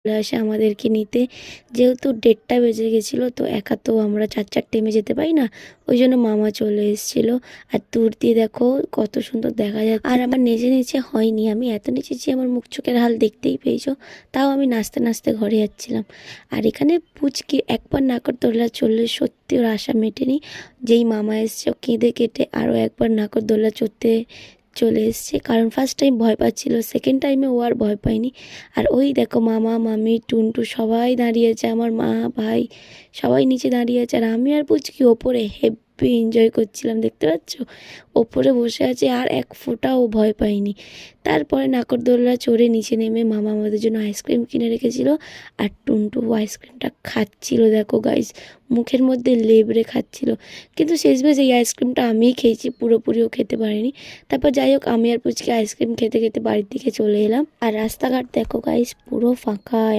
চলে আসে আমাদেরকে নিতে। যেহেতু 1:30টা বেজে গেছিলো, তো একা তো আমরা 4 টাইমে যেতে পারি না, ওই জন্য মামা চলে এসেছিলো। আর দূর দিয়ে দেখো কত সুন্দর দেখা যাচ্ছে। আর আমার নেচে নেচে হয়নি, আমি এত নেচেছি আমার মুখ চোখের হাল দেখতেই পেয়েছো। তাও আমি নাচতে নাচতে ঘরে যাচ্ছিলাম। আর এখানে পুচকি একবার নাগরদোল্লা চললে সত্যি ওর আশা মেটেনি। যেই মামা এসছে ও কেঁদে কেটে আরও একবার নাগরদোল্লা চড়তে চলে এসছে, কারণ ফার্স্ট টাইম ভয় পাচ্ছিল, সেকেন্ড টাইমে ও আর ভয় পায়নি। আর ওই দেখো মামা মামি টুনটু সবাই দাঁড়িয়েছে, আমার মা ভাই সবাই নিচে দাঁড়িয়ে আছে, আর আমি আর পুচকি ওপরে হেব্বি এনজয় করছিলাম। দেখতে পাচ্ছ ওপরে বসে আছে, আর এক ফোঁটাও ভয় পাইনি। তারপরে নাগরদোল্লা চড়ে নিচে নেমে মামা আমাদের জন্য আইসক্রিম কিনে রেখেছিল, আর টুনটু আইসক্রিমটা খাচ্ছিল দেখো গাইস, মুখের মধ্যে লেবড়ে খাচ্ছিল। কিন্তু শেষমেশ এই আইসক্রিমটা আমিই খেয়েছি, পুরোপুরিও খেতে পারিনি। তারপর যাই হোক, আমি আর পুচকি আইসক্রিম খেতে খেতে বাড়ির দিকে চলে এলাম। আর রাস্তাঘাট দেখো গাইস পুরো ফাঁকা।